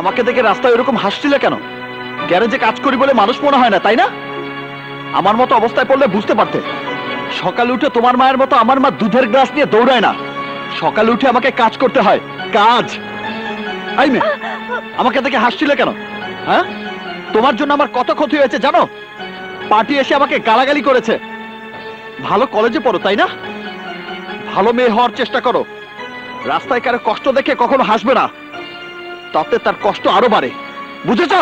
আমাকে দেখে রাস্তায় এরকম হাসছিলে কেন? গ্যারেজে কাজ করি বলে মানুষ মনে হয় না, তাই না? আমার মতো অবস্থায় পড়লে বুঝতে পারতে। সকালে উঠে তোমার মায়ের মতো আমার মা দুধের গ্লাস নিয়ে দৌড়ায় না। সকালে উঠে আমাকে কাজ করতে হয়, কাজ। এই মেয়ে, আমাকে দেখে হাসছিলে কেন? হ্যাঁ, তোমার জন্য আমার কত ক্ষতি হয়েছে জানো? পার্টি এসে আমাকে গালাগালি করেছে। ভালো কলেজে পড়ো, তাই না? ভালো মেয়ে হওয়ার চেষ্টা করো। রাস্তায় কারো কষ্ট দেখে কখনো হাসবে না, তাতে তার কষ্ট আরো বাড়ে। বুঝেছ?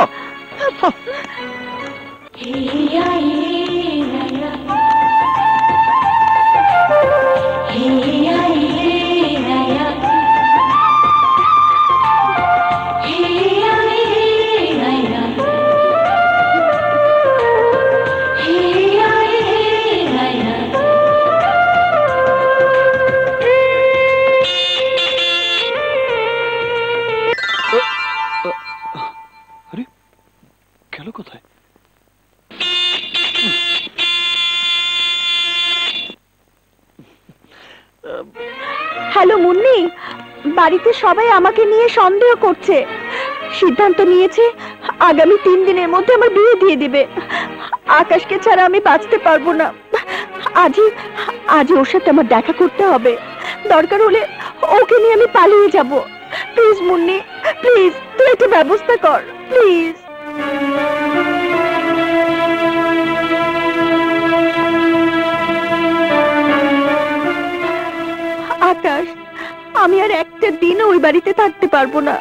কোথায়? হ্যালো মুন্নি, বাড়িতে সবাই আমাকে নিয়ে সন্দেহ করছে। সিদ্ধান্ত নিয়েছে আগামী 3 দিনের মধ্যে আমার বিয়ে দিয়ে দিবে। আকাশকে ছাড়া আমি বাঁচতে পারবো না। আজই ওর সাথে আমার দেখা করতে হবে। দরকার হলে ওকে নিয়ে আমি পালিয়ে যাব। প্লিজ মুন্নি, প্লিজ তুই একটা ব্যবস্থা কর, প্লিজ। আকাশ, আমি আর একটা দিন ওই বাড়িতে থাকতে পারবো না।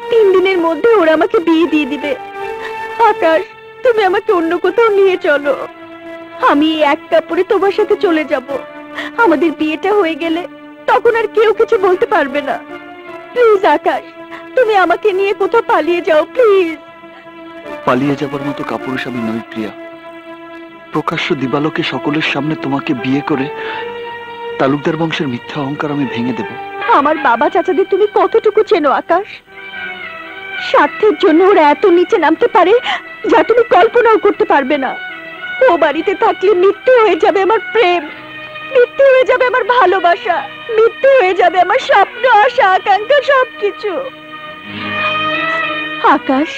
3 দিনের মধ্যে ওরা আমাকে বিয়ে দিয়ে দিবে। আকাশ, তুমি আমাকে অন্য কোথাও নিয়ে চলো। আমি এক কাপড়ে তোমার সাথে চলে যাব। আমাদের বিয়েটা হয়ে গেলে তখন আর কেউ কিছু বলতে পারবে না। প্লিজ আকাশ, তুমি আমাকে নিয়ে কোথাও পালিয়ে যাও, প্লিজ। পালিয়ে যাবার মতো কাপুরুষ আমি নই প্রিয়া। প্রকাশ্য দিবালোকে সকলের সামনে তোমাকে বিয়ে করে তালুকদার বংশের মিথ্যা অহংকার আমি ভেঙে দেব। আমার বাবা চাচাদের তুমি কতটুকু চেনো আকাশ? স্বার্থের জন্য ওরা এত নিচে নামতে পারে যা তুমি কল্পনাও করতে পারবে না। ও বাড়িতে থাকলে মৃত্যু হয়ে যাবে আমার প্রেম, মৃত্যু হয়ে যাবে আমার ভালোবাসা, মৃত্যু হয়ে যাবে আমার স্বপ্ন, আশা, আকাঙ্ক্ষা, সবকিছু। আকাশ,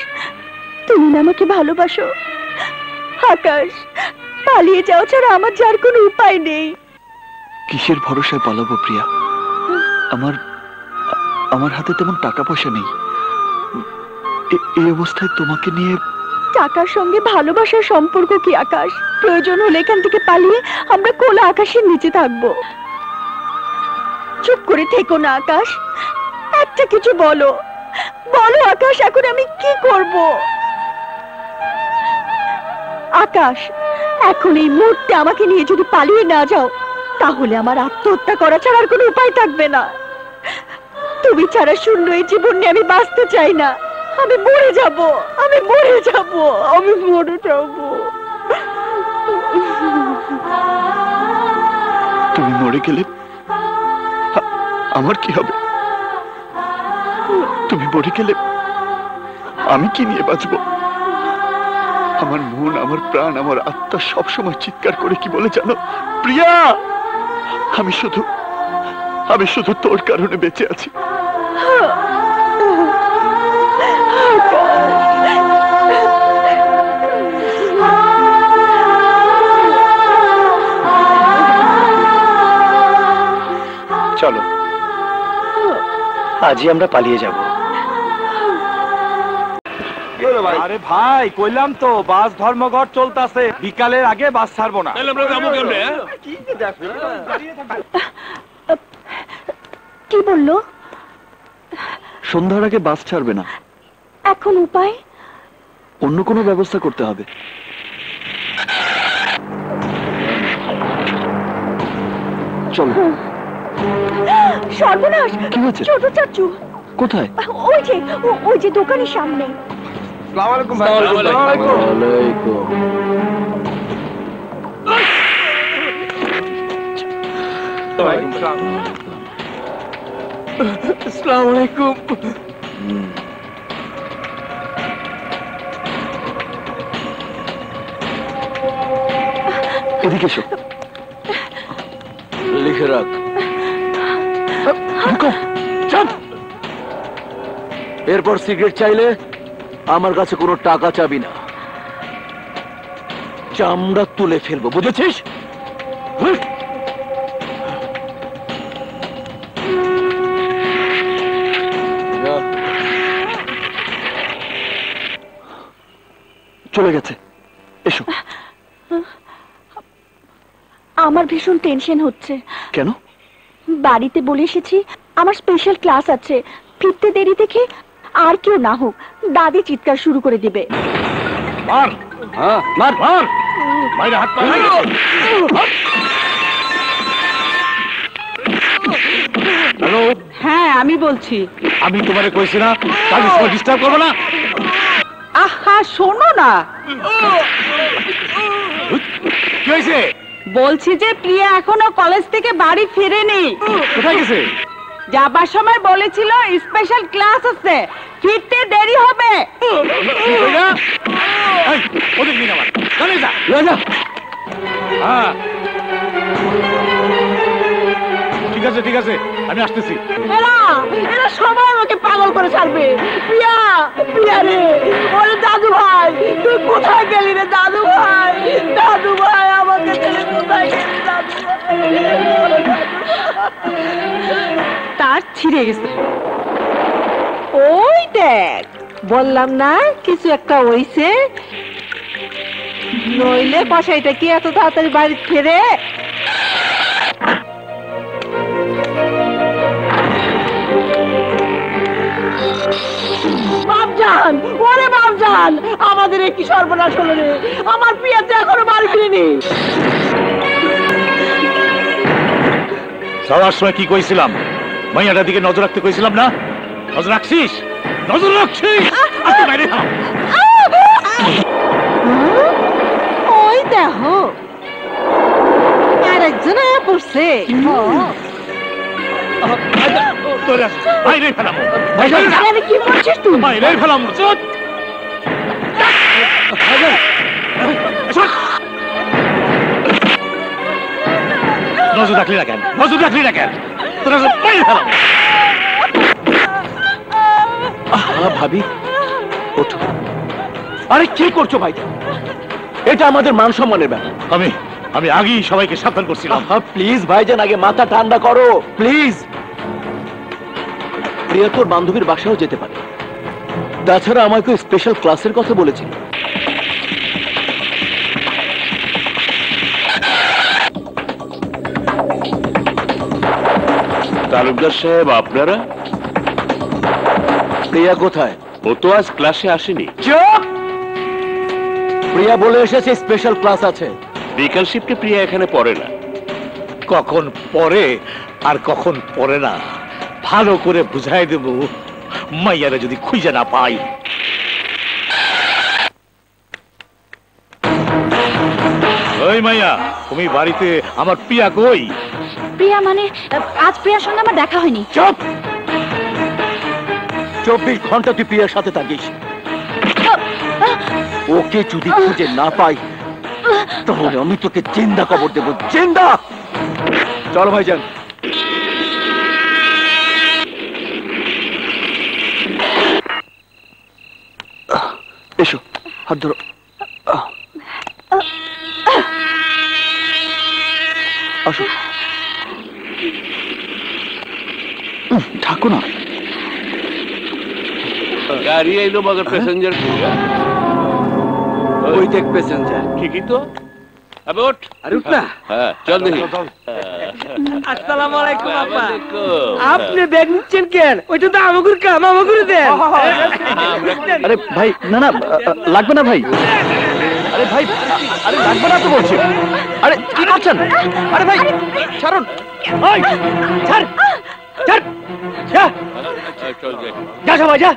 তুমি না আমাকে ভালোবাসো? আকাশ, পালিয়ে যাও ছাড়া আমার যার কোনো উপায় নেই। কিসের ভরসায় পালাবো প্রিয়া? আমার হাতে তেমন টাকা পয়সা নেই। এই অবস্থায় তোমাকে নিয়ে। টাকার সঙ্গে ভালোবাসার সম্পর্ক কি আকাশ? প্রয়োজন হলে এখান থেকে পালিয়ে আমরা খোলা আকাশের নিচে থাকবো। চুপ করে থেকো না আকাশ, একটা কিছু বলো, বলো আকাশ, এখন আমি কি করব? আকাশ, এখন এই মুহূর্তে আমাকে নিয়ে যদি পালিয়ে না যাও তাহলে আমার আত্মহত্যা করা ছাড়া আর কোনো উপায় থাকবে না। তুমি ছাড়া শূন্য এই জীবন নিয়ে আমি বাঁচতে চাই না। আমি মরে যাব, আমি মরে যাব, আমি মরে যাব। তুমি মরে গেলে আমার কি হবে? তুমি মরে গেলে আমি কি নিয়ে বাঁচবো? আমার মন, আমার প্রাণ, আমার আত্মা সবসময় চিৎকার করে কি বলে জানো? প্রিয়া, আমি শুধু তোর কারণে বেঁচে আছি। চলো, আজই আমরা পালিয়ে যাব। আরে ভাই, কইলাম তো বাস ধর্মঘট চলতেছে, বিকালের আগে বাস ছাড়বো না। কি বললো? সন্ধ্যার আগে বাস ছাড়বে না। এখন উপায়? অন্য কোনো ব্যবস্থা করতে হবে। চলো। সর্বনাশ! কি হয়েছে? ছোট চাচু কোথায়? ওই যে দোকানের সামনে। আসসালামু আলাইকুম ভাই। আসসালামু আলাইকুম। এদিকে এসো। লিখে রাখ। ঢুকো, চল। এরপর সিগারেট চাইলে আমার কাছে কোনো টাকা চাবি না, চামড়া তুলে ফেলবো, বুঝেছিস? চলে গেছে। এসো। আমার ভীষণ টেনশন হচ্ছে। কেন? বাড়িতে বলে এসেছি আমার স্পেশাল ক্লাস আছে, ফিরতে দেরি দেখে আর কেউ না হোক দাদি চিৎকার শুরু করে দিবে। মার, হ্যাঁ, মার মার, বাইরে হাত পা। হ্যালো, হ্যাঁ আমি বলছি। আমি তোমারে কইছি না কাজের সময় ডিস্টার্ব করবো না। আহা শোনো না, কি হয়েছে? বলছি যে প্রিয়া এখনো কলেজ থেকে বাড়ি ফিরেনি। কোথায় গেছে? যাবার সময় বলেছিল স্পেশাল ক্লাস আছে, ফিরতে দেরি হবে। ওদের নিন আমার চলে যা। ঠিক আছে ঠিক আছে, আমি আসতেছি। এরা এরা সবাই আমাকে পাগল করে ছাড়বে। প্রিয়া, প্রিয়া রে, ওরে দাদু ভাই তুই কোথায় গেলি রে দাদু ভাই? দাদু ভাই আমাকে ছেড়ে কোথায় গেলি দাদু ভাই? তার ছিঁড়ে গেছে। ওই দেখ, বললাম না কিছু একটা হইছে, নইলে কসাইটা কি এত তাড়াতাড়ি বাড়ি ফেরে? বাপজান, ওরে বাপজান, আমাদের কি সর্বনাশ হলো রে? আমার প্রিয়াতে এখনো বাড়ি ফিরেনি। যাওয়ার সময় কি কইছিলাম? মাইয়াটার দিকে নজর রাখতে কইছিলাম না? নজর রাখছিস? নজর রাখছিস? আজকে বাইরে থাম। ওই দেখো আরেকজন পড়ছে। তোরে বাইরে ফেলাম, কি বলছিস তুই? বাইরে ফেলাম। চুপ! নজর রাখলি না কেন? নজর রাখলি না কেন? তোরা বাইরে ফেলাম। ভাবি ওঠো। আরে কি করছো ভাই? এটা আমাদের মান সম্মানের ব্যাপার। আমি আগেই সবাইকে সাবধান করছিলাম। প্লিজ ভাইজান, আগে মাথা ঠান্ডা করো প্লিজ। প্রিয়া তোর বান্ধবীর বাসাও যেতে পারে, তাছাড়া আমাকে স্পেশাল ক্লাসের কথা বলেছিল। তালুকদার সাহেব, আপনারা? প্রিয়া কোথায়? ও তো আজ ক্লাসে আসেনি। চুপ! প্রিয়া বলে এসেছে স্পেশাল ক্লাস আছে। বিকাল শিফটে প্রিয়া এখানে পড়ে না। কখন পরে আর কখন পরে না ভালো করে বুঝাই দেব, মাইয়ারা যদি খুঁজে না পাই। ওই মাইয়া, তুমি বাড়িতে? আমার প্রিয়া কই? প্রিয়া মানে আজ প্রিয়ার সঙ্গে আমার দেখা হয়নি। চুপ! 24 ঘন্টা তুই প্রিয়ার সাথে থাকিস। ওকে যদি খুঁজে না পাই তাহলে আমি তোকে জিন্দা কবর দেবো, জিন্দা। চলো ভাইজান। এসো, হাত ধরো। আসো। ঠাকুর না, গাড়ি আইলো মগর প্যাসেঞ্জার ওই দেখ প্যাসেঞ্জার। ঠিকই তো। আবে ওঠ। আরে উঠ না। হ্যাঁ চল দেখি। আসসালামু আলাইকুম আপা। ওয়ালাইকুম। আপনি ব্যাগ নিচ্ছেন কেন? ওইটা তো আমাগুর কাম, আমাগুর দেন। আরে ভাই, না না লাগবে না ভাই। আরে ভাই, আরে লাগবে না তো বলছি। আরে কি করছেন? আরে ভাই ছাড়ুন। ওই ছাড়, ছাড়, যা চল যাই। যা সবাই যা।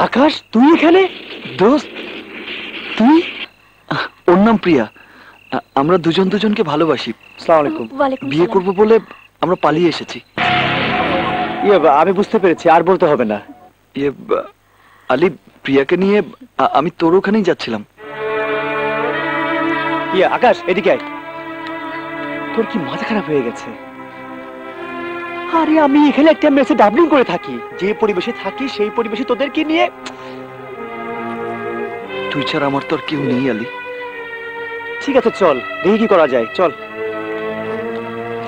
আকাশ, তুই এখানে? দোস্ত তুই? ওর নাম প্রিয়া। আমরা দুজন দুজনকে ভালোবাসি। আসসালামু আলাইকুম। ওয়ালাইকুম বিয়ে সালাম। করব বলে আমরা পালিয়ে এসেছি। আমি বুঝতে পেরেছি, আর বলতে হবে না। আলী, প্রিয়াকে নিয়ে আমি তোর ওখানেই যাচ্ছিলাম। আকাশ এদিকে আয়। তোর কি মাথা খারাপ হয়ে গেছে? আরে আমি এখানে একটা মেসে ডাবলিং করে থাকি, যে পরিবেশে থাকি সেই পরিবেশে তোদেরকে নিয়ে। তুই ছাড়া আমার তো আর কেউ নেই আলী। ঠিক আছে চল, দেখি কি করা যায়, চল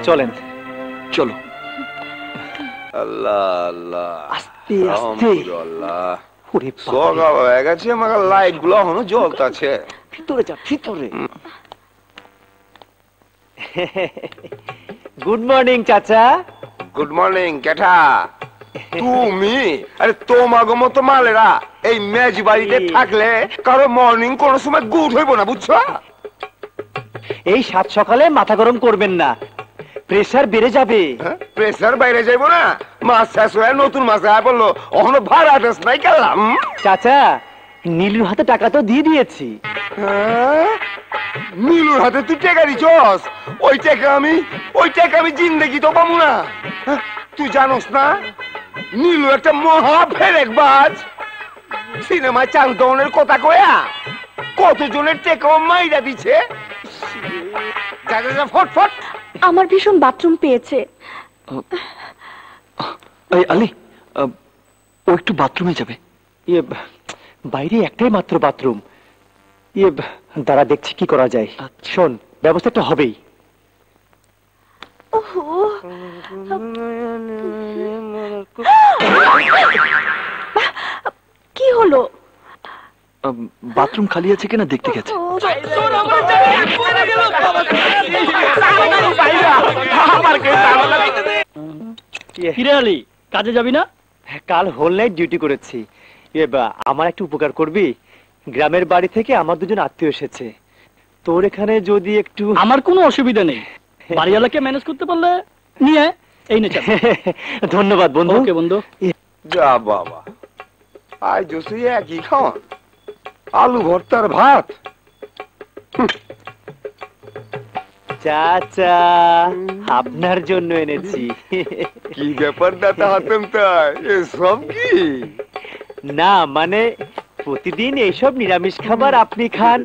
চলেন। চলো। আল্লাহ আল্লাহ আস্তে আস্তে। আল্লাহ ওরে বাবা, সকাল হয়ে গেছে, আমার লাইট গুলো এখনো জ্বলতাছে। ভিতরে যা, ভিতরে। গুড মর্নিং চাচা। গুড মর্নিং কেঠা তুমি? আরে তোমাগো মতো মালেরা এই মেজ বাড়িতে থাকলে কারো মর্নিং কোন সময় গুড হইব না, বুঝছো? এই সাত সকালে মাথা গরম করবেন না, প্রেসার বেড়ে যাবে। প্রেসার বাইরে যাইব না? মাছ শেষ হয়ে নতুন মাছ আয়া পড়লো, এখনো ভাড়া আদেশ নাই কেলাম। চাচা নীলুর হাতে টাকা তো দিয়ে দিয়েছি। নীলুর হাতে তুই টেকা দিছস? ওই টাকা আমি জিন্দেগি তো পাবো না। তুই জানোস না নীলু একটা মহা ফেরেকবাজ। সিনেমায় চালদনের কথা কয়া কতজনের টেকাও মাইরা দিছে। যা যা যা, ফট ফট। আমার ভীষণ বাথরুম পেয়েছে। এই আলী, ও একটু বাথরুমে যাবে। ইয়ে, বাইরে একটাই মাত্র বাথরুম। ইয়ে, দাঁড়া দেখছি কি করা যায়। শোন, ব্যবস্থা একটা হবেই। ওহো, কি হলো? বাথরুম খালি আছে কিনা দেখতে গেছে। ফিরে আলি, কাজে যাবি না? কাল হোল নাইট ডিউটি করেছি। ইয়ে, আমার একটু উপকার করবি? গ্রামের বাড়ি থেকে আমার দুজন আত্মীয় এসেছে, তোর এখানে যদি একটু। আমার কোনো অসুবিধা নেই, বাড়িওয়ালাকে ম্যানেজ করতে পারলে নিয়ে এই নে। ধন্যবাদ বন্ধু। ওকে বন্ধু। যা বাবা, আজ জোসে একই খাওয়া, আলু ভর্তার ভাত। চাচা আপনার জন্য এনেছি। কি ব্যাপার দাদা হাতেম, তাই এসব কি? না মানে প্রতিদিন এইসব নিরামিষ খাবার আপনি খান,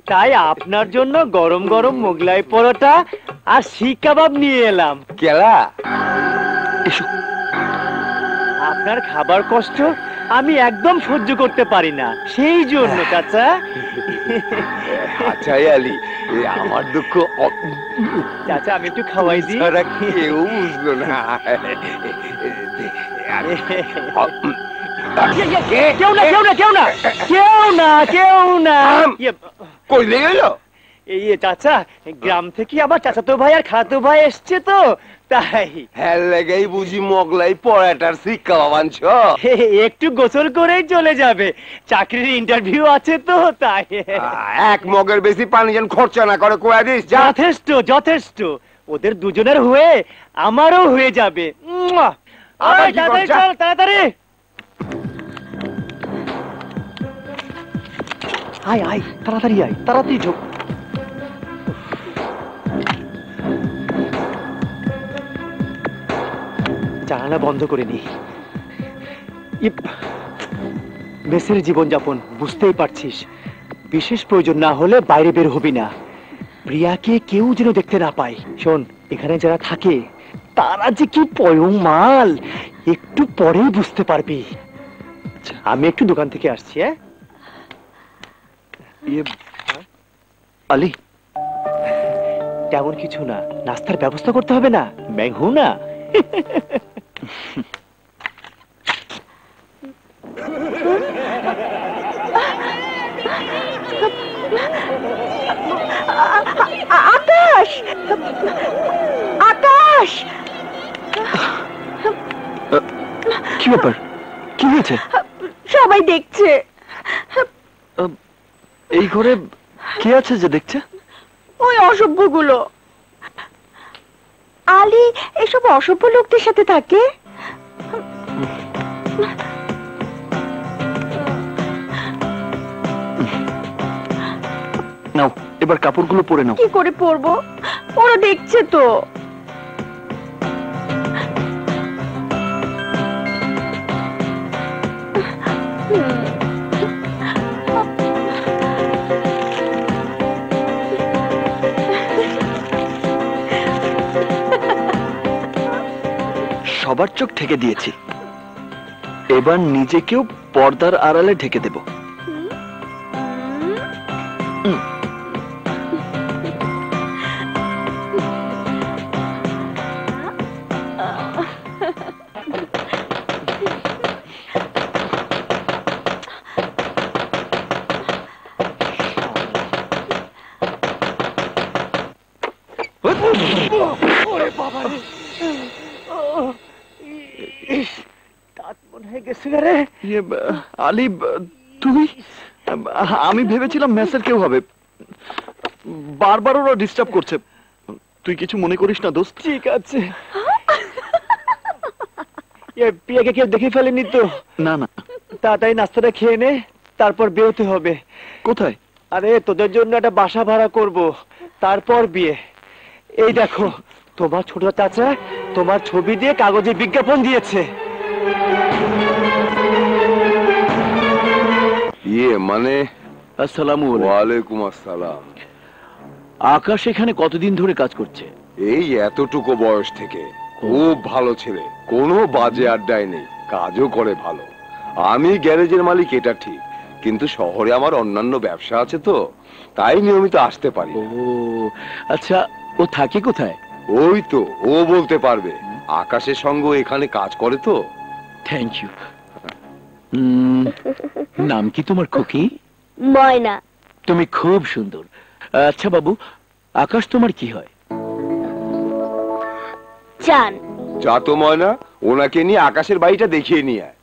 তাই আপনার জন্য গরম গরম মোগলাই পরোটা আর শিক কাবাব নিয়ে এলাম। কেলা এসো। আপনার খাবার কষ্ট আমি একদম সহ্য করতে পারি না, সেই জন্য চাচা। আচ্ছা আলী, আমার দুঃখ চাচা আমি একটু খাওয়াই দিই। ছাড়া কেউ বুঝলো না। কেউ না কেউ না কেউ না কেউ না কেউ না। কই লেগে গেল? এই চাচা, গ্রাম থেকে আবার চাচাতো ভাই আর খালাতো ভাই এসছে তো, তাই। হ্যাঁ লেগেই বুঝি মোগলাই পরাটার শিক্ষা বাবানছ। একটু গোসল করেই চলে যাবে, চাকরির ইন্টারভিউ আছে তো, তাই। এক মগের বেশি পানি যেন খরচা না করে কয়া দিস। যথেষ্ট যথেষ্ট, ওদের দুজনের হয়ে আমারও হয়ে যাবে। আবার কি তাড়াতাড়ি করছা? চল, তাড়াতাড়ি আয় আয়, তাড়াতাড়ি আয়, তাড়াতাড়ি ঢোক। জানালা বন্ধ করে নি। মেসের জীবনযাপন বুঝতেই পারছিস, বিশেষ প্রয়োজন না হলে বাইরে বের হবি না। প্রিয়াকে কেউ যেন দেখতে না পায়। শোন, এখানে যারা থাকে তারা যে কি পয়ং মাল, একটু পরেই বুঝতে পারবি। আমি একটু দোকান থেকে আসছি। হ্যাঁ আলী, তেমন কিছু না, নাস্তার ব্যবস্থা করতে হবে না, मैं हूं না। আকাশ, আকাশ, কি ব্যাপার, কি হয়েছে? সবাই দেখছে। এই ঘরে কে আছে যে দেখছে? ওই অসভ্যগুলো। আলী এসব অসভ্য লোকদের সাথে থাকে। নাও এবার কাপড়গুলো পরে নাও। কি করে পরবো? ওরা দেখছে তো। সবার চোখ ঢেকে দিয়েছি, এবার নিজেকেও পর্দার আড়ালে ঢেকে দেব। ওরে বাবা রে, দাঁত মনে হয় গেছে রে। আলী, তুমি? আমি ভেবেছিলাম মেসের কেউ হবে, বারবার ওরা ডিস্টার্ব করছে। তুই কিছু মনে করিস না দোস্ত? ঠিক আছে। প্রিয়াকে কেউ দেখে ফেলেনি তো? না না। তাড়াতাড়ি নাস্তাটা খেয়ে নে, তারপর বেরোতে হবে। কোথায়? আরে তোদের জন্য একটা বাসা ভাড়া করব, তারপর বিয়ে। এই দেখো, তোমার ছোট চাচা তোমার ছবি দিয়ে কাগজে বিজ্ঞাপন দিয়েছে। মানে আসসালামু ওয়ালাইকুম আসসালাম। আকাশ এখানে কতদিন ধরে কাজ করছে? এই এতটুকু বয়স থেকে খুব ভালো ছেলে, কোনো বাজে আড্ডায় নেই, কাজও করে ভালো। আমি গ্যারেজের মালিক এটা ঠিক, কিন্তু শহরে আমার অন্যান্য ব্যবসা আছে তো, তাই নিয়মিত আসতে পারি। ও আচ্ছা, ও থাকে কোথায়? ওই তো ও বলতে পারবে, আকাশের সঙ্গে এখানে কাজ করে তো। Thank you. নাম কি তোমার খুকি? ময়না। তুমি খুব সুন্দর। আচ্ছা বাবু, আকাশ তোমার কি হয়? চান। যা তো ময়না, ওনাকে নিয়ে আকাশের বাড়িটা দেখিয়ে নিয়ে আয়।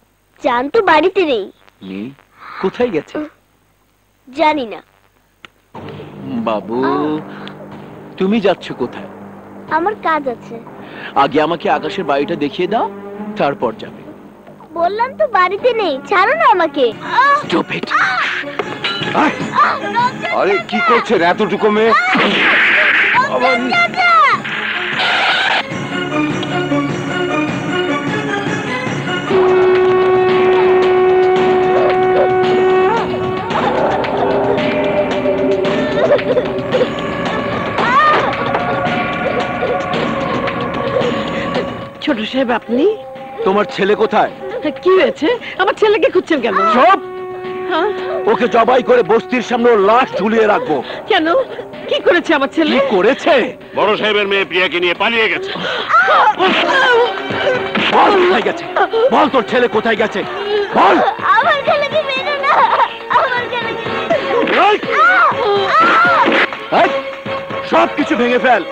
চান তো বাড়িতে নেই। নেই? কোথায় গেছে? জানি না। বাবু, তুমি যাচ্ছ কোথায়? আমার কাজ আছে। আগে আমাকে আকাশের বাড়িটা দেখিয়ে দাও, তারপর যাবে। বললাম তো বাড়িতে নেই, ছাড়ো না আমাকে। Stop it! আরে কি করছেন এতটুকু মেয়ে? ছোট সাহেব, আপনি? তোমার ছেলে কোথায়? কি হয়েছে? আমার ছেলেকে খুঁজছেন কেন? সব ওকে জবাই করে বস্তির সামনে ওর লাশ ঝুলিয়ে রাখবো। কেন? কি করেছে আমার ছেলে? কি করেছে? বড় সাহেবের মেয়ে প্রিয়াকে নিয়ে পালিয়ে গেছে। বল কোথায় গেছে, বল তোর ছেলে কোথায় গেছে, বল। আমার ছেলেকে মেরো না, আমার ছেলেকে সব কিছু ভেঙে ফেল।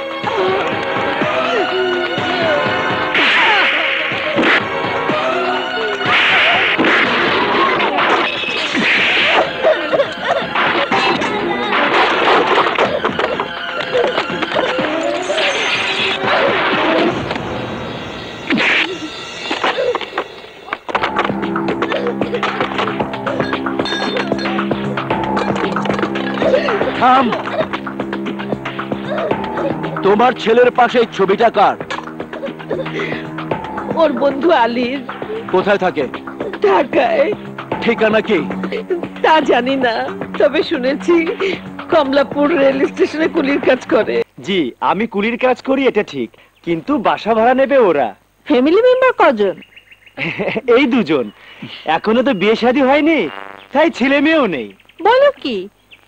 থাম। তোমার ছেলের পাশে এই ছবিটা কার? ওর বন্ধু আলীর। কোথায় থাকে? ঢাকায়। ঠিকানা কি? তা জানি না, তবে শুনেছি কমলাপুর রেল স্টেশনে কুলির কাজ করে। জি, আমি কুলির কাজ করি এটা ঠিক, কিন্তু বাসা ভাড়া নেবে ওরা। ফ্যামিলি মেম্বার কজন? এই দুজন। এখনো তো বিয়ে শাদী হয়নি, তাই ছেলে মেয়েও নেই। বলো কি,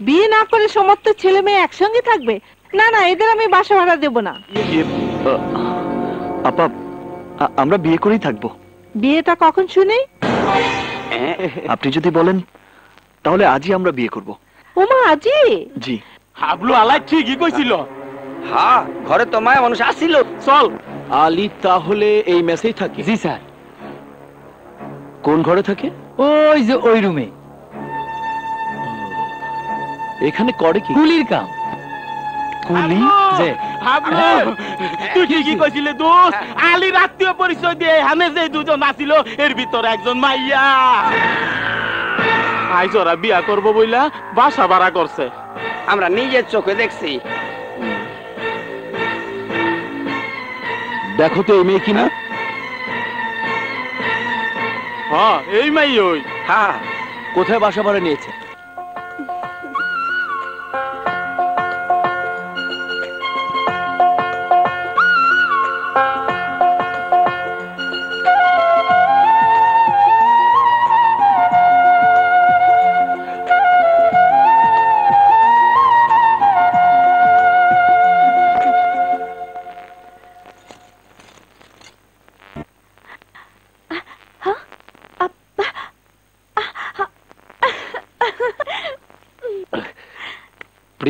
বিয়ে না করে সমস্ত ছেলে মেয়ে একসঙ্গে থাকবে? না না, এদের আমি বাসা ভাড়া দেব না। আপা, আমরা বিয়ে করেই থাকবো। বিয়েটা কখন শুনি? আপনি যদি বলেন তাহলে আজই আমরা বিয়ে করব। ওমা, আজি? জি। হাবলু আলাই ঠিকই কইছিল। হ্যাঁ, ঘরে তো মায়া মানুষ আসছিল। চল। আলী তাহলে এই মেসেই থাকে? জি স্যার। কোন ঘরে থাকে? ওই যে ওই রুমে। এখানে করে কি? কুলির কাম। কুলি? যে হাবলু, তুই ঠিকই কইছিলে দোস্ত। আলীর আত্মীয় পরিচয় দিয়ে এখানে যে দুজন আসিল, এর ভিতরে একজন মাইয়া। আইজ ওরা বিয়া করবো বইলা বাসা ভাড়া করছে। আমরা নিজের চোখে দেখছি। দেখো তো এই মেয়ে কিনা। হ্যাঁ, এই মাই ওই। হ্যাঁ। কোথায় বাসা ভাড়া নিয়েছে?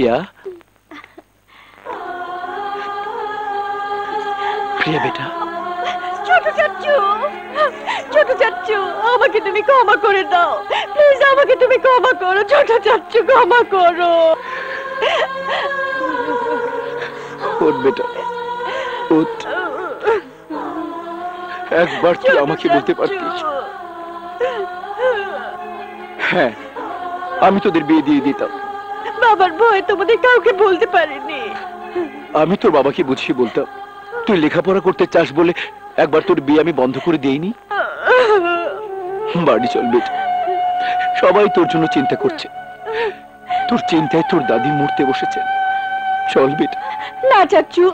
প্রিয়া, প্রিয়া বেটা। ছোট চাচ্চু, ছোট চাচ্চু, আমাকে তুমি ক্ষমা করে দাও প্লিজ, আমাকে তুমি ক্ষমা করো ছোট চাচ্চু, ক্ষমা করো। ওঠ বেটা, ওঠ। একবার তুই আমাকে বলতে পারতিস, হ্যাঁ আমি তোদের বিয়ে দিয়ে দিতাম। বাবার ভয় তোমাদের কাউকে বলতে পারিনি। আমি তোর বাবাকে বুঝিয়ে বলতাম তুই লেখাপড়া করতে চাস বলে একবার তোর বিয়ে আমি বন্ধ করে দেইনি। বাড়ি চল বেটা, সবাই তোর জন্য চিন্তা করছে, তোর চিন্তায় তোর দাদি মরতে বসেছে। চল বেটা। না চাচ্চু,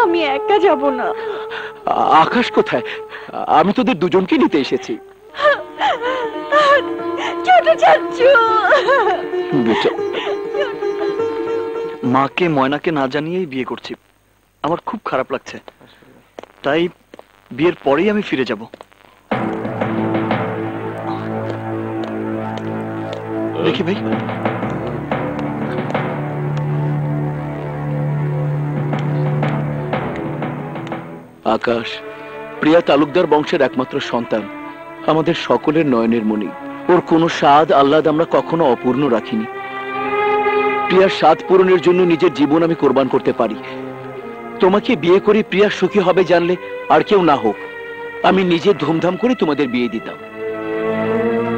আমি একা যাব না। আকাশ কোথায়? আমি তোদের দুজনকে নিতে এসেছি। ছোট চাচ্চু। বেটা, মাকে ময়নাকে না জানিয়েই বিয়ে করছি, আমার খুব খারাপ লাগছে, তাই বিয়ের পরেই আমি ফিরে যাব। দেখি ভাই, আকাশ প্রিয়া তালুকদার বংশের একমাত্র সন্তান, আমাদের সকলের নয়নের মণি। ওর কোনো স্বাদ আহ্লাদ আমরা কখনো অপূর্ণ রাখিনি। প্রিয়ার স্বাদ পূরণের জন্য নিজের জীবন আমি কোরবান করতে পারি। তোমাকে বিয়ে করে প্রিয়া সুখী হবে জানলে আর কেউ না হোক আমি নিজে ধুমধাম করে তোমাদের বিয়ে দিতাম।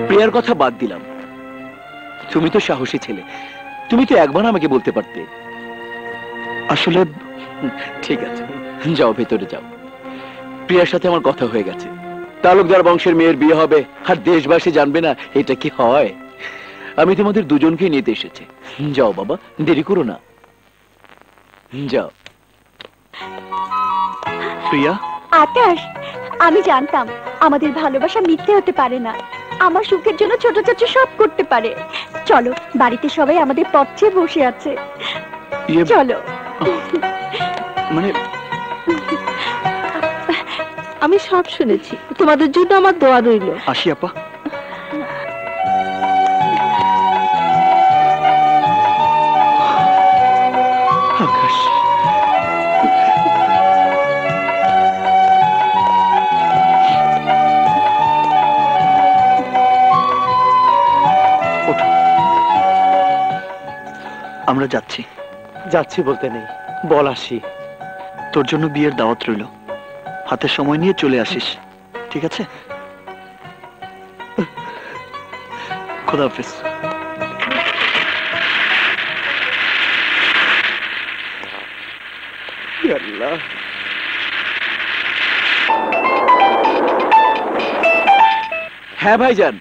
প্রিয়ার কথা বাদ দিলাম, তুমি তো সাহসী ছেলে, তুমি তো একবার আমাকে বলতে পারতে। আসলে ঠিক আছে, যাও ভেতরে যাও। প্রিয়ার সাথে আমার কথা হয়ে গেছে, তালুকদার বংশের মেয়ের বিয়ে হবে আর দেশবাসী জানবে না, এটা কি হয়? আমি তোমাদের দুজনকে নিতে এসেছি। যাও বাবা, দেরি করো না, যাও। প্রিয়া, আকাশ, আমি জানতাম আমাদের ভালোবাসা মিথ্যে হতে পারে না, আমার সুখের জন্য ছোট চাচু সব করতে পারে। চলো, বাড়িতে সবাই আমাদের পথ চেয়ে বসে আছে, চলো। মানে আমি সব শুনেছি, তোমাদের জন্য আমার দোয়া রইল। আসি আপা। আকাশ, ওঠো, আমরা যাচ্ছি। যাচ্ছি বলতে নেই, বল আসি। তোর জন্য বিয়ের দাওয়াত রইল, হাতে সময় নিয়ে চলে আসিস, ঠিক আছে? খোদা হাফেজ। আল্লাহ, হ্যাঁ ভাইজান,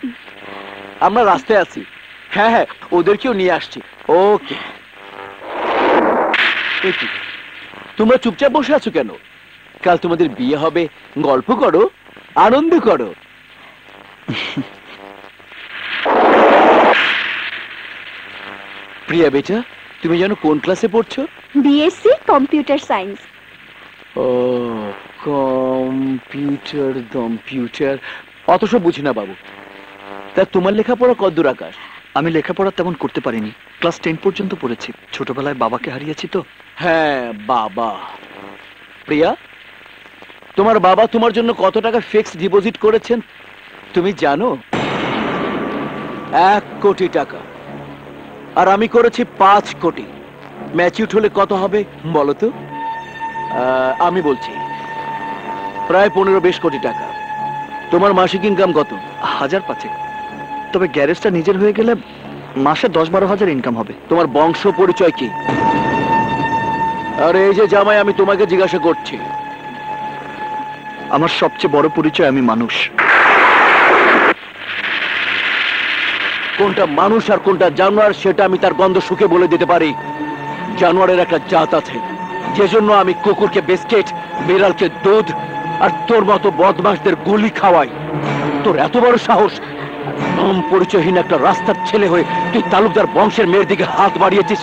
আমরা রাস্তায় আছি। হ্যাঁ হ্যাঁ, ওদেরকেও নিয়ে আসছি। ওকে। তোমরা চুপচাপ বসে আছো কেন? কাল তোমাদের বিয়ে হবে, গল্প করো, আনন্দ করো। প্রিয়া বেটা, তুমি জানো কোন ক্লাসে পড়ছো? BSc computer science. ও, কম্পিউটার অত সব বুঝি না বাবু। তা তোমার লেখাপড়া কতদূর আকাশ? আমি লেখাপড়া তেমন করতে পারিনি, ক্লাস 10 পর্যন্ত পড়েছি। ছোটবেলায় বাবাকে হারিয়েছি তো। হ্যাঁ বাবা। প্রিয়া, তোমার বাবা তোমার জন্য কত টাকা ফিক্সড ডিপোজিট করেছেন তুমি জানো? 1 কোটি টাকা। আর আমি করেছি 5 কোটি। ম্যাচিউর হলে কত হবে বলো তো? আমি বলছি প্রায় 15-20 কোটি টাকা। তোমার মাসিক ইনকাম কত? 1000-5। তবে গ্যারেজটা নিজের হয়ে গেলে মাসে 10-12 হাজার ইনকাম হবে। তোমার বংশ পরিচয় কি? আর এই যে জামাই, আমি তোমাকে জিজ্ঞাসা করছি। আমার সবচেয়ে বড় পরিচয় আমি মানুষ। কোনটা মানুষ আর কোনটা জানোয়ার সেটা আমি তার গন্ধ শুকে বলে দিতে পারি। জানোয়ারের একটা জাত আছে, যে জন্য আমি কুকুরকে বিস্কিট, বিড়ালকে দুধ আর তোর মতো বদমাশদের গুলি খাওয়াই। তোর এত বড় সাহস, পরিচয়হীন একটা রাস্তার ছেলে হয়ে তুই তালুকদার বংশের মেয়ের দিকে হাত বাড়িয়েছিস।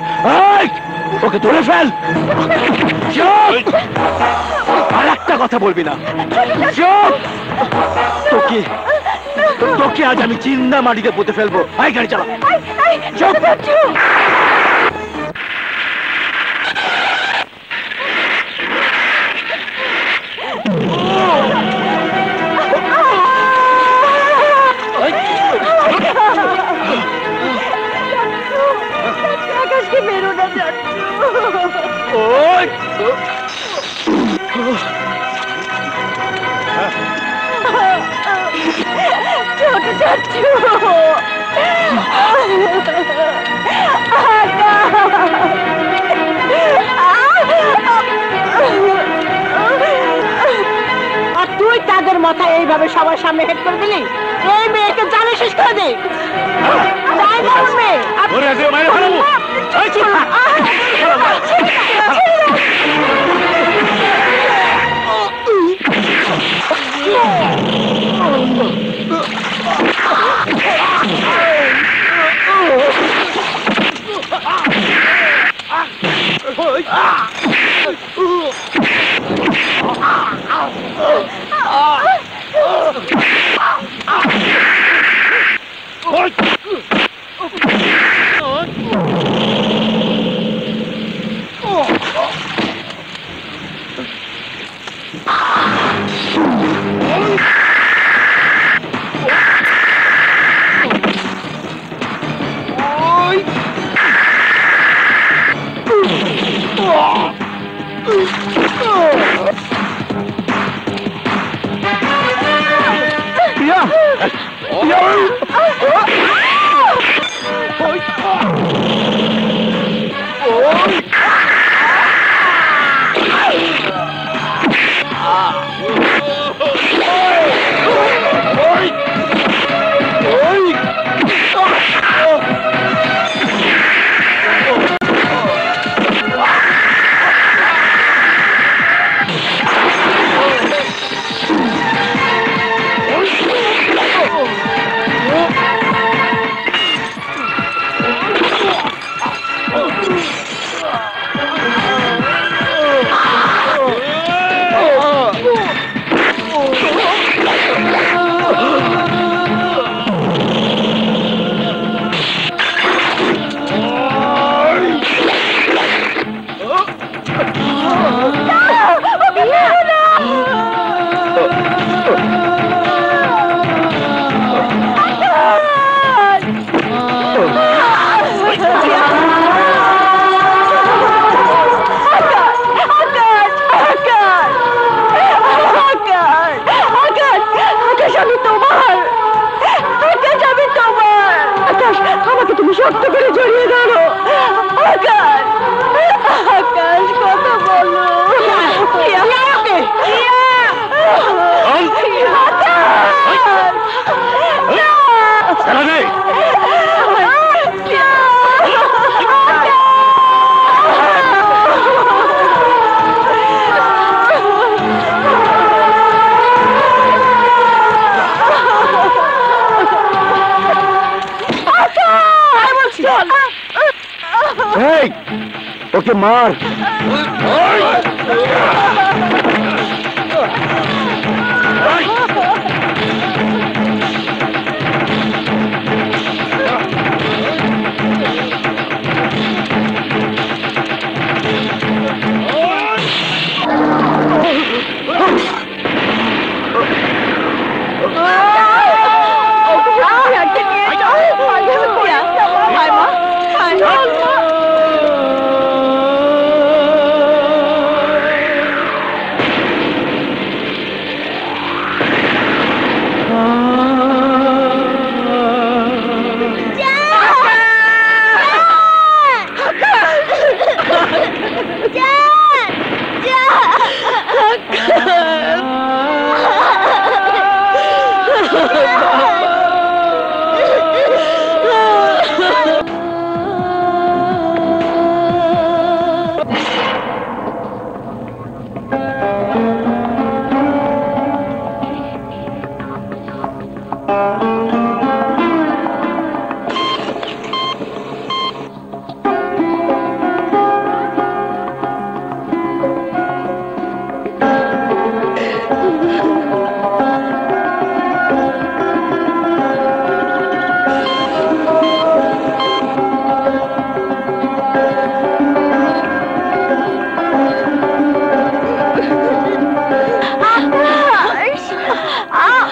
ওকে ধরে ফেল। আর একটা কথা বলবি না। তোকে তোকে আজ আমি চিন্তা মাটিতে পুঁতে ফেলবো। গাড়ি চালা। আর তুই তাদের মাথায় এইভাবে সবার সামনে হেড করে দিলি, এই মেয়েকে জানে শেষ করে দে। তাই না মেয়ে? ওকে মার।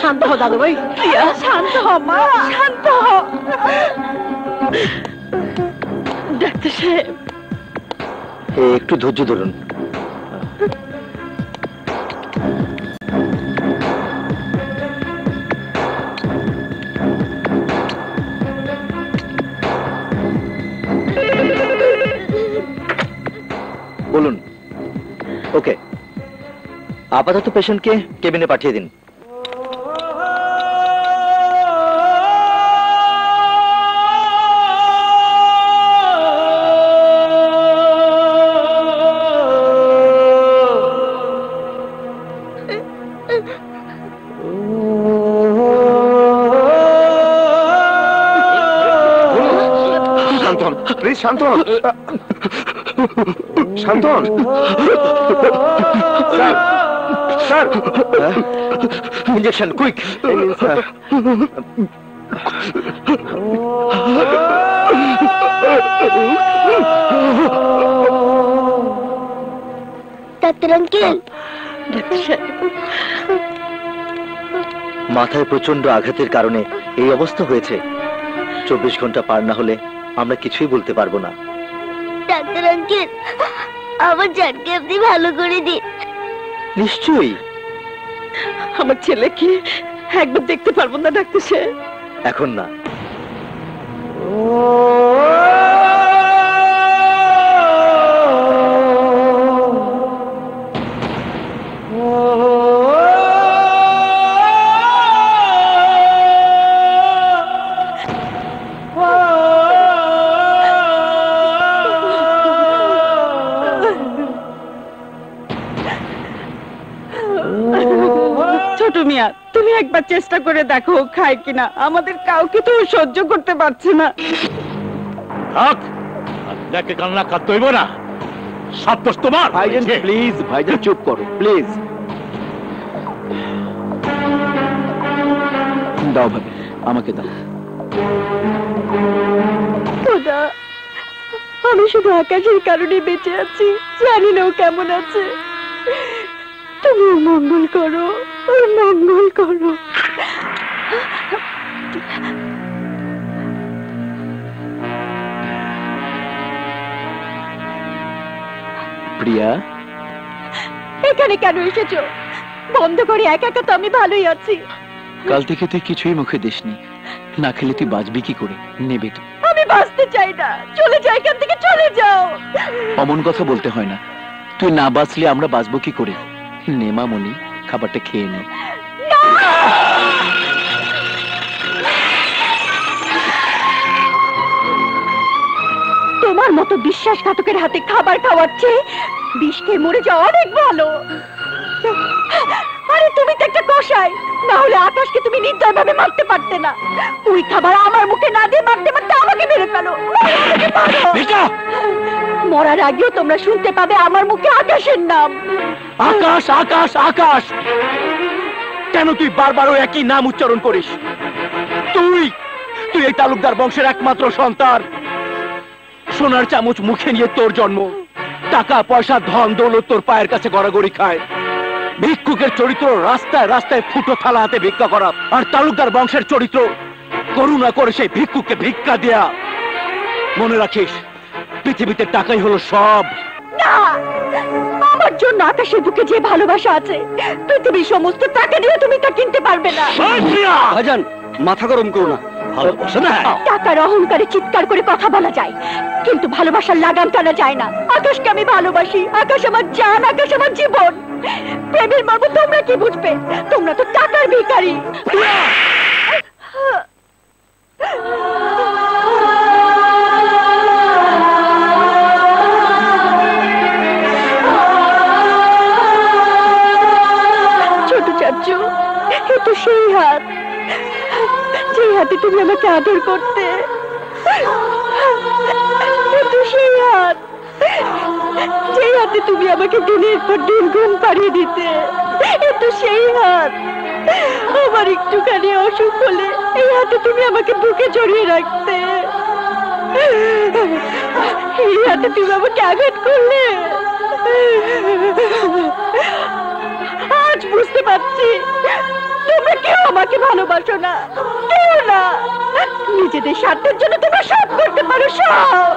শান্ত হ দাদু ভাই, শান্ত হ মা, শান্ত হ। ডাক্তার সাহেব একটু ধৈর্য ধরুন। আপাতত পেশেন্টকে কেবিনে পাঠিয়ে দিন। Shantan, please Shantan, Shantan. Sir, injection quick. Sir. Doctor uncle, মাথায় প্রচন্ড আঘাতের কারণে এই অবস্থা হয়েছে। 24 ঘন্টা পার না হলে আমরা কিছুই বলতে পারবো না। ডাক্তার আঙ্কেল, আমার জানকে আপনি ভালো করে দিন। নিশ্চয়ই। আমার ছেলেকে একবার দেখতে পারবো না ডাক্তার সাহেব? এখন না। ছোট মিয়া, তুমি একবার চেষ্টা করে দেখো খায় কিনা। আমাদের কাউকে তো সহ্য করতে পারছে না। থাক, আপনাকে কান্না কাঁদতে হইব না। সব দোষ তোমার। ভাইজান প্লিজ, ভাইজান চুপ করো প্লিজ। দাও ভাবি, আমাকে দাও। খোদা, আমি শুধু আকাশের কারণে বেঁচে আছি, জানি না ও কেমন আছে। তুমি ওর মঙ্গল করো, ওর মঙ্গল করো। প্রিয়া, এখানে কেন এসেছো? বন্ধ করে একা একা তো আমি ভালোই আছি। কাল থেকে তুই কিছুই মুখে দিসনি, না খেলে তুই বাঁচবি কি করে? নেবে তো। আমি বাঁচতে চাই না, চলে যাও এখান থেকে, চলে যাও। অমন কথা বলতে হয় না, তুই না বাঁচলে আমরা বাঁচবো কি করে? নেমা মনি, খাবারটা খেয়ে নে। তোমার মতো বিশ্বাসঘাতকের হাতে খাবার খাওয়ার চেয়ে বিষ খেয়ে মরে যাওয়া অনেক ভালো। আরে তুমি তো একটা কসাই, না হলে আকাশকে তুমি নির্দয়ভাবে মারতে পারতে না। ওই খাবার আমার মুখে না দিয়ে মারতে মারতে আমাকে মেরে ফেলো। আমাকে মারো। মরার আগেও তোমরা শুনতে পাবে আমার মুখে আকাশের নাম। আকাশ, আকাশ, আকাশ! কেন তুই বারবার ওই একই নাম উচ্চারণ করিস? তুই তুই এই তালুকদার বংশের একমাত্র সন্তান। সোনার চামচ মুখে নিয়ে তোর জন্ম, টাকা পয়সা ধন দৌলত তোর পায়ের কাছে গড়াগড়ি খায়। ভিক্ষুকের চরিত্র রাস্তায় রাস্তায় ফুটো থালা হাতে ভিক্ষা করা, আর তালুকদার বংশের চরিত্র করুণা করে সেই ভিক্ষুককে ভিক্ষা দেয়া। মনে রাখিস, পৃথিবীতে টাকাই হলো সব। না, আমার জন্য আকাশের বুকে যে ভালোবাসা আছে, পৃথিবীর সমস্ত টাকা দিয়ে তুমি তা কিনতে পারবে না। ভাইজান, মাথা গরম করো না। ভালোবাসা না, টাকার অহংকারে চিৎকার করে কথা বলা যায়, কিন্তু ভালোবাসার লাগাম টানা যায় না। আকাশকে আমি ভালোবাসি, আকাশ আমার জান, আকাশ আমার জীবন। প্রেমের মর্ম তোমরা কি বুঝবে? তোমরা তো টাকার ভিখারি। ছোট চাচু, এ তো সেই হাত, যে হাতে তুমি আমাকে আদর করতে। এ তো সেই হাত, যে হাতে তুমি আমাকে দিনের পর দিন ঘুম পাড়িয়ে দিতে। এ তো সেই হাত, আমার একটুখানি অসুখ হলে এই হাতে তুমি আমাকে বুকে জড়িয়ে রাখতে। এই হাতে তুমি আমাকে আঘাত করলে। আজ বুঝতে পারছি তোমরা কেউ আমাকে ভালোবাসো না, কেউ না। নিজেদের স্বার্থের জন্য তোমরা সব করতে পারো, সব।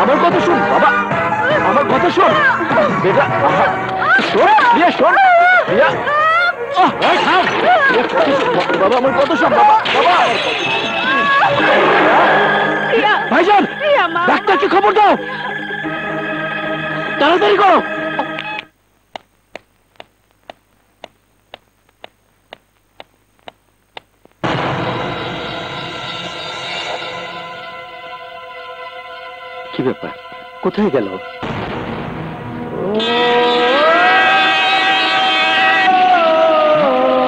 আমার কথা শোন বাবা, আমার কথা শোন বেটা। শোন প্রিয়া, শোন প্রিয়া। বাবা আমার কথা শোন বাবা। বাবা ভাইজান, ডাক্তারকে খবর দাও, তাড়াতাড়ি করো। কি ব্যাপার, কোথায় গেল?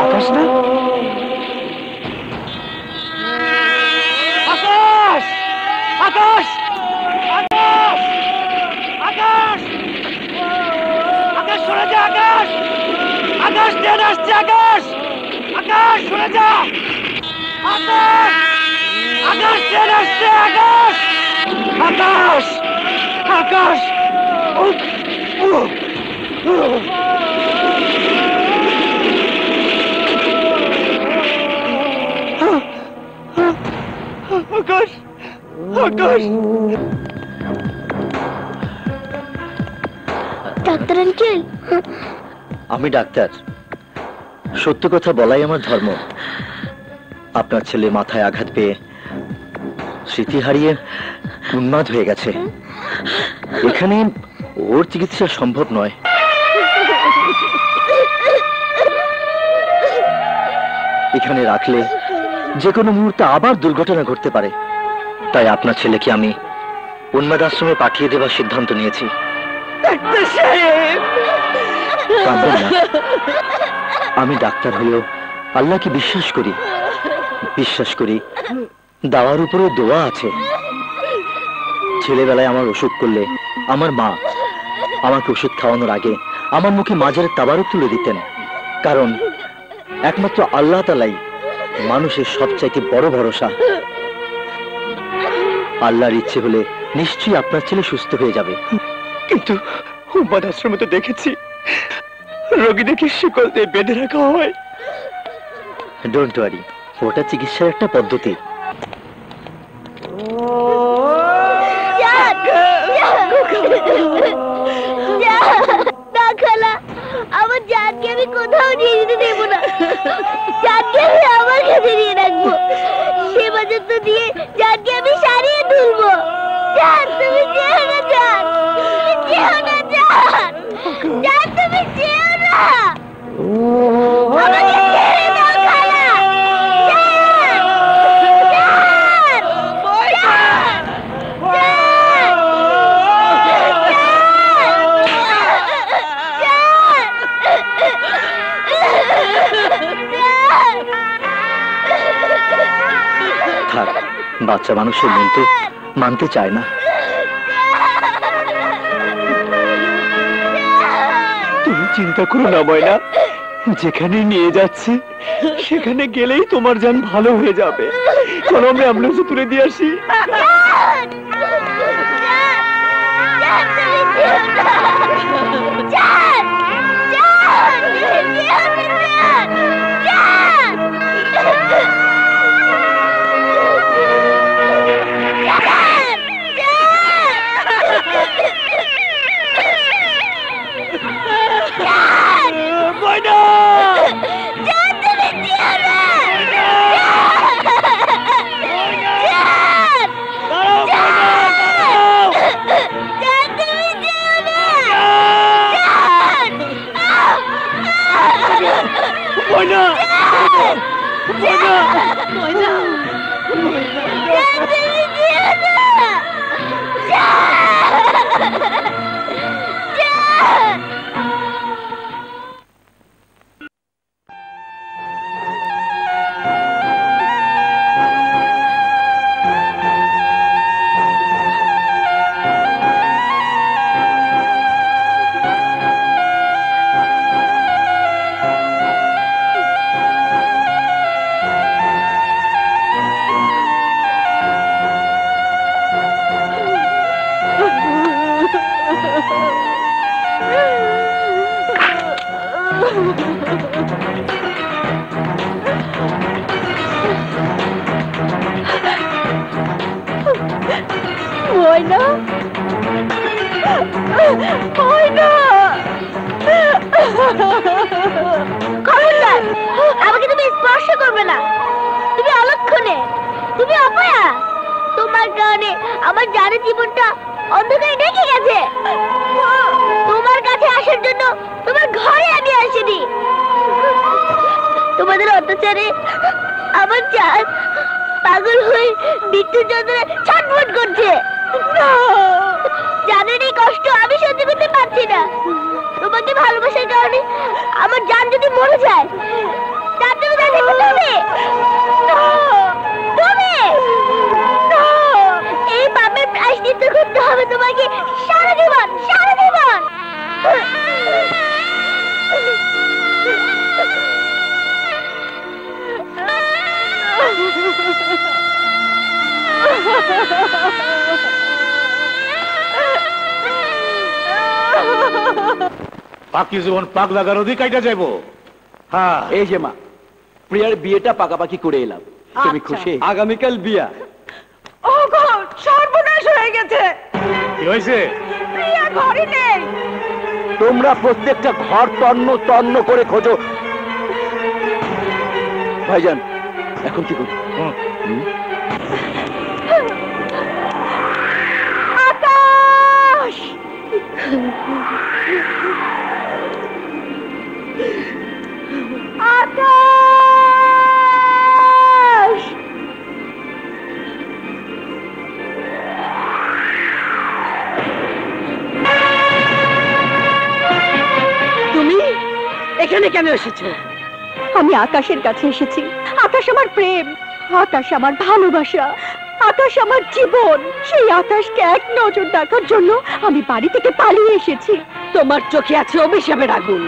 আকাশ না? আকাশ! আকাশ! আকাশ! আকাশ! আকাশ সরে যা! আকাশ! আকাশ ট্রেন আসছে! আকাশ! আকাশ সরে যা! আকাশ! আকাশ ট্রেন আসছে! আকাশ! আকাশ! আকাশ! আকাশ! আকাশ! ডাক্তার আঙ্কেল, আমি ডাক্তার, সত্য কথা বলাই আমার ধর্ম। আপনার ছেলে মাথায় আঘাত পেয়ে স্মৃতি হারিয়ে উন্মাদ হয়ে গেছে। এখানে ওর চিকিৎসা সম্ভব নয়। এখানে রাখলে যে কোনো মুহূর্তে আবার দুর্ঘটনা ঘটতে পারে, তাই আপনার ছেলেকে আমি উন্মাদ আশ্রমে পাঠিয়ে দেওয়ার সিদ্ধান্ত নিয়েছি। কাঁদবেন না। আমি ডাক্তার হলেও আল্লাহকে বিশ্বাস করি। বিশ্বাস করি দাওয়ার উপরে দোয়া আছে। ছেলেবেলায় আমার অসুখ করলে আমার মা আমাকে ওষুধ খাওয়ানোর আগে আমার মুখে মাঝের তাবারুক তুলে দিতেন, কারণ একমাত্র আল্লাহ তাআলাই মানুষের সবচাইতে বড় ভরসা। আল্লাহর ইচ্ছে হলে নিশ্চয়ই আপনার ছেলে সুস্থ হয়ে যাবে। কিন্তু উন্মাদ আশ্রমে তো দেখেছি রোগীদেরকে শিকল দিয়ে বেঁধে রাখা হয়। ডোন্ট ওয়ারি, ওটা চিকিৎসার একটা পদ্ধতি। আমার জানকে আমি কোথাও নিয়ে যেতে দেবো না। জানকে আমি আমার কাছে নিয়ে রাখবো। সেবা যত্ন দিয়ে জানকে আমি সারিয়ে তুলবো। জান, তুমি যেও না। জান, তুমি যেও না। জান, জান, তুমি যেও না। আমাকে ছেড়ে দাও খালা। জান, জান, থাক, বাচ্চা মানুষের মন তো মানতে চায় না। তুমি চিন্তা করো না ময়না, যেখানে নিয়ে যাচ্ছে সেখানে গেলেই তোমার জান ভালো হয়ে যাবে। চলো আমরা অ্যাম্বুলেন্সে তুলে দিয়ে আসি। ময়না, ময়না, খবরদার, আমাকে তুমি স্পর্শ করবে না। তুমি অলক্ষণে, তুমি অপয়া। তোমার কারণে আমার জানের জীবনটা অন্ধকারে ঢেকে গেছে। তোমার কাছে আসার জন্য তোমার ঘরে আমি আসিনি। তোমাদের অত্যাচারে আমার জান পাগল হয়ে মৃত্যুর যন্ত্রণায় ছটফট করছে। জানের এই কষ্ট আমি সহ্য করতে পারছি না। তোমাকে ভালোবাসার কারণে আমার জান যদি মরে যায়, তার তুমি তা দেখতে পাবে? তুমি এই পাপের প্রায়শ্চিত্ত করতে হবে তোমাকে সারা জীবন, সারা জীবন। বাকি জীবন পাগলা গারদি কাইটা যাইবো। হ্যাঁ, এই যে মা, প্রিয়ার বিয়েটা পাকাপাকি করে এলাম। তুমি খুশি? আগামীকাল বিয়া। ওগো, সর্বনাশ হয়ে গেছে। কি হয়েছে? প্রিয়া ঘরে নেই। তোমরা প্রত্যেকটা ঘর তন্ন তন্ন করে খোঁজো। ভাইজান, এখন কি করি? আকাশ! আকাশ! তুমি এখানে কেন এসেছো? আমি আকাশের কাছে এসেছি। আকাশ আমার প্রেম, আকাশ আমার ভালোবাসা, আকাশ আমার জীবন। সেই আকাশকে এক নজর দেখার জন্য আমি বাড়ি থেকে পালিয়ে এসেছি। তোমার চোখে আছে অভিশাপের আগুন।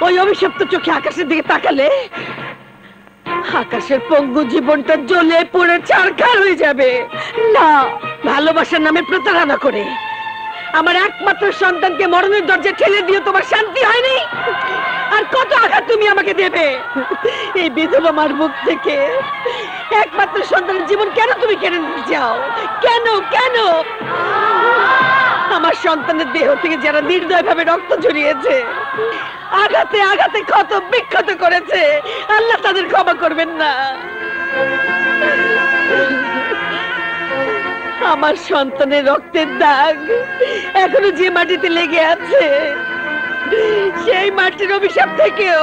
ওই অভিশপ্ত চোখে আকাশের দিকে তাকালে আকাশের পঙ্গু জীবনটা জ্বলে পড়ে ছারখার হয়ে যাবে। না, ভালোবাসার নামে প্রতারণা করে আমার একমাত্র সন্তানকে মরণের দরজায় ঠেলে দিয়ে তোমার শান্তি হয়নি? আর কত আঘাত তুমি আমাকে দেবে? এই বিধবা মার মুখ থেকে একমাত্র সন্তানের জীবন কেন তুমি কেড়ে নিতে চাও? কেন কেন? আমার সন্তানের দেহ থেকে যারা নির্দয়ভাবে রক্ত ঝরিয়েছে, আঘাতে আঘাতে ক্ষত বিক্ষত করেছে, আল্লাহ তাদের ক্ষমা করবেন না। আমার সন্তানের রক্তের দাগ এখনো যে মাটিতে লেগে আছে, সেই মাটির অভিশাপ থেকেও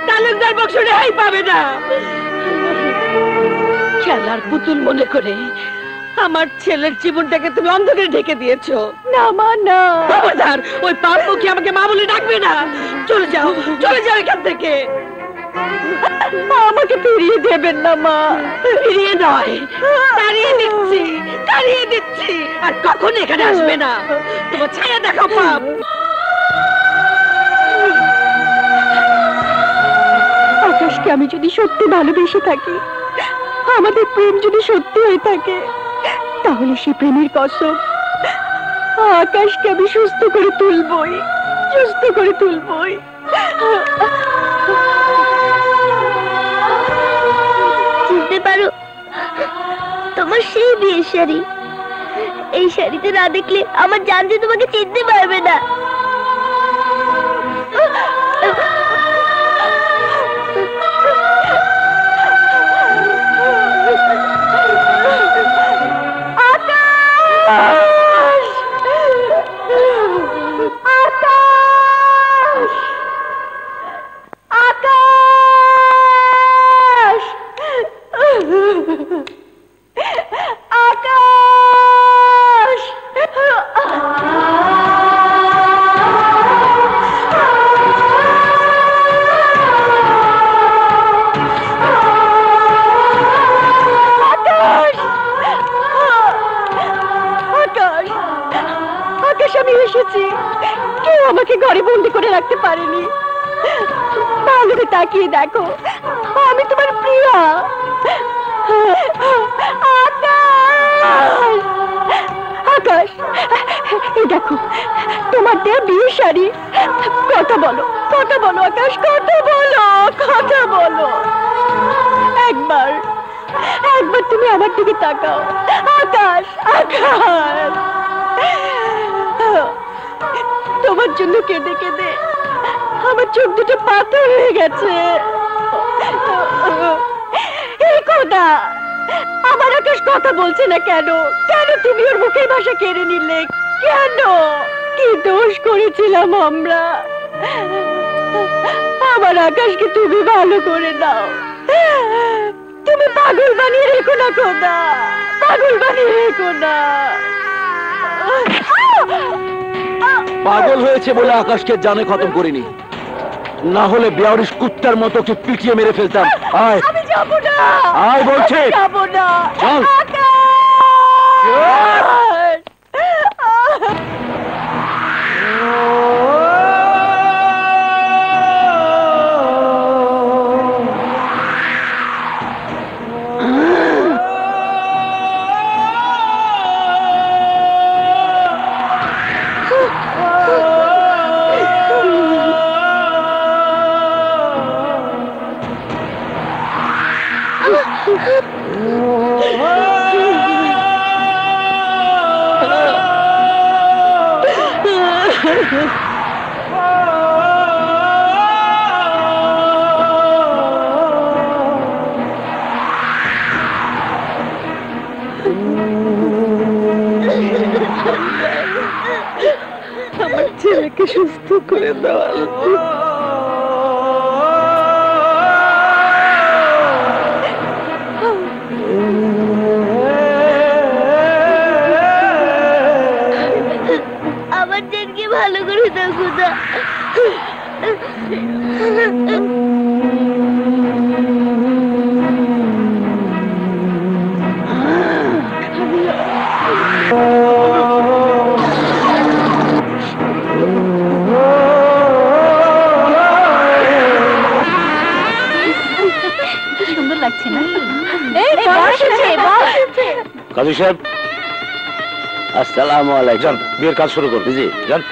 তালুকদার বংশ রেহাই পাবে না। খেলার পুতুল মনে করে আমার ছেলের জীবনটাকে তুমি অন্ধকারে ঢেকে দিয়েছো। না মা, না। খবরদার, ওই পাপ মুখে আমাকে মা বলে ডাকবে না। চলে যাও, চলে যাও এখান থেকে। আমাকে ফিরিয়ে দেবেন না মা। ফিরিয়ে নয়, তাড়িয়ে দিচ্ছি, তাড়িয়ে দিচ্ছি। আর কখন এখানে আসবে না। তোমার ছায়া দেখো পাপ। আকাশকে আমি যদি সত্যি ভালোবেসে থাকি, আমাদের প্রেম যদি সত্যি হয়ে থাকে, তাহলে সেই প্রেমের কসম আকাশকে আমি সুস্থ করে তুলবই, সুস্থ করে তুলবই। চিনতে পারো তোমার সেই বিয়ের শাড়ি? এই শাড়িতে না দেখলে আমার জান যে তোমাকে চিনতে পারবে না। আমি এসেছি, কেউ আমাকে ঘরে বন্দি করে রাখতে পারেনি। ভালো করে তাকিয়ে দেখো, আমি তোমার প্রিয়া। আকাশ, আকাশ, এই দেখো তোমার দেয়া বিয়ের শাড়ি। কথা বলো, কথা বলো আকাশ, কথা বলো, কথা বলো। একবার, একবার তুমি আমার দিকে তাকাও আকাশ, আকাশ। তোমার জন্য কেঁদে কেঁদে আমার চোখ দুটো পাথর হয়ে গেছে। এই খোদা, আমার আকাশ কথা বলছে না কেন? কেন তুমি ওর মুখের ভাষা কেড়ে নিলে? কেন? কি দোষ করেছিলাম আমরা? আমার আকাশকে তুমি ভালো করে দাও। তুমি পাগল বানিয়ে রেখো না খোদা, পাগল বানিয়ে রেখো না। পাগল হয়েছে বলে আকাশকে জানে খতম করিনি, না হলে বেয়ারিশ কুত্তার মতো ওকে পিটিয়ে মেরে ফেলতাম। আয়, আমি যাবো না, আয় বলছে। যাবো না। চল। আমার ছেলেকে সুস্থ করে দেওয়া। আমার জেনকে ভালো করে দাও খোদা। সুন্দর লাগছে না? কাজী সাহেব, আসসালামু আলাইকুম। যান, বিয়ের কাজ শুরু করুন। জি, যান।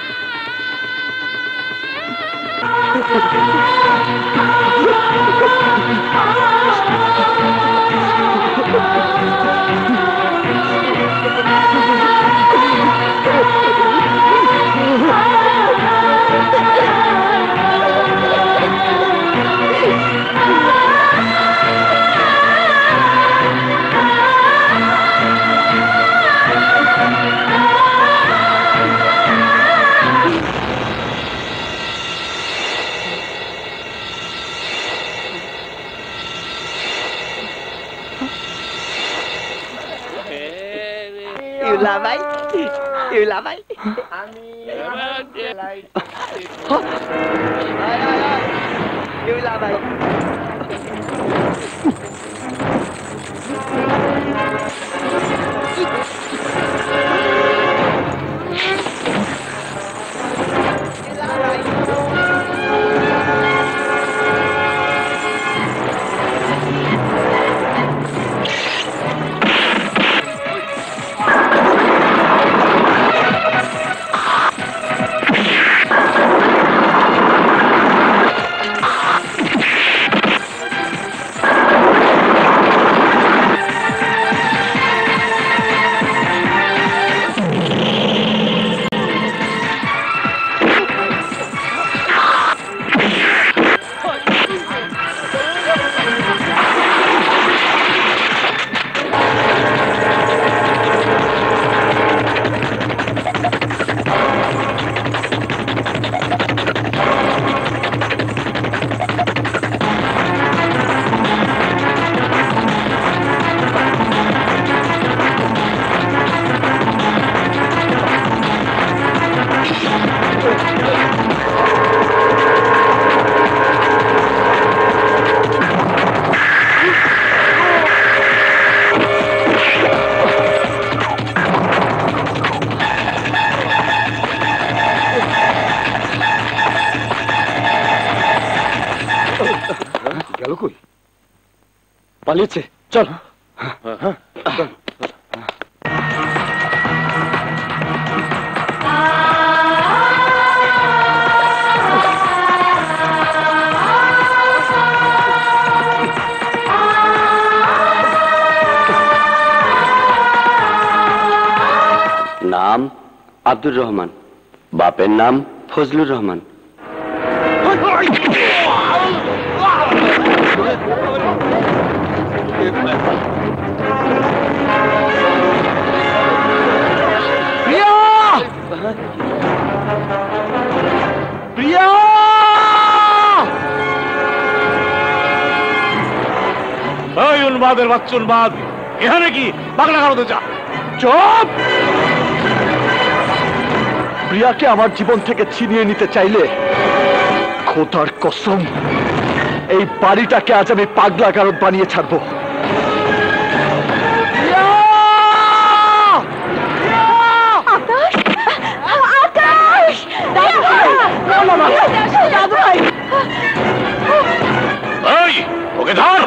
ইউলা ভাই, ইউলা ভাই, ইউলা ভাই। গেল কই? পালিয়েছে। চল। নাম আব্দুর রহমান, বাপের নাম ফজলুর রহমান। প্রিয়া! প্রিয়া! ওই উন্মাদের বাচ্চা উন্মাদ, এখানে কি পাগলা গারদে যা। চুপ! প্রিয়াকে আমার জীবন থেকে ছিনিয়ে নিতে চাইলে খোদার কসম এই বাড়িটাকে আজ আমি পাগলা গারদ বানিয়ে ছাড়বো। এই ওকে ধর।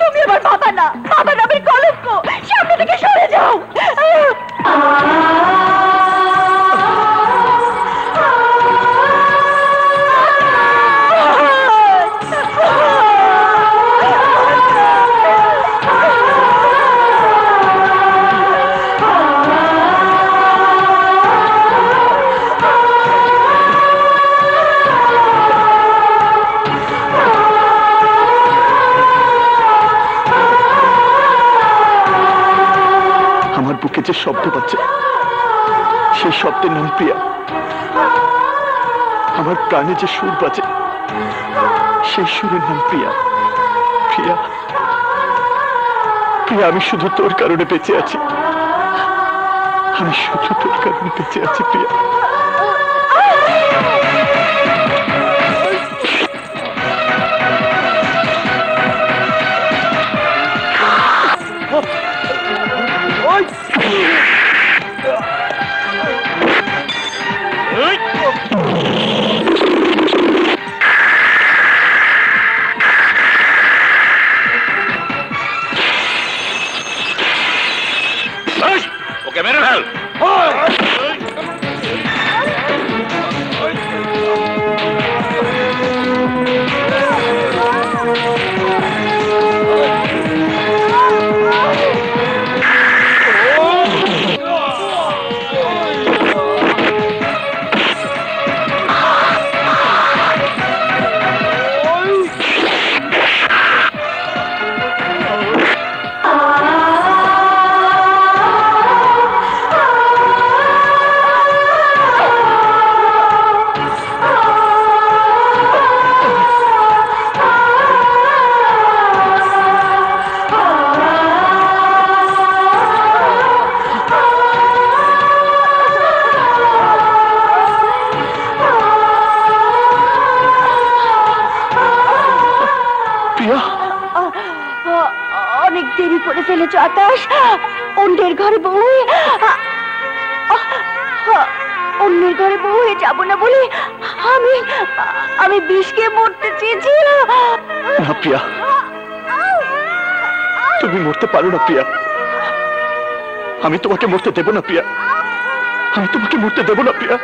তুমি আমার বাবা না, বাবা নামের কলঙ্ক, সামনে থেকে সরে যাও। আমার বুকে যে শব্দ পাচ্ছে সেই শব্দের নাম প্রিয়া। আমার প্রাণে যে সুর বাজে সেই সুরের নাম প্রিয়া। প্রিয়া, প্রিয়া, আমি শুধু তোর কারণে বেঁচে আছি। আমি শুধু তোর কারণে বেঁচে আছি প্রিয়া। ওকে মেরে ফেল। অনেক দেরি করে ফেলেছ আকাশ। অন্যের ঘরে বউ হয়ে অন্যের ঘরে বউ হয়ে যাবো না বলে আমি বিষকে মরতে চেয়েছিলাম। না প্রিয়া, তুমি মরতে পারো না প্রিয়া। আমি তোমাকে মরতে দেব না প্রিয়া। আমি তোমাকে মরতে দেব না প্রিয়া।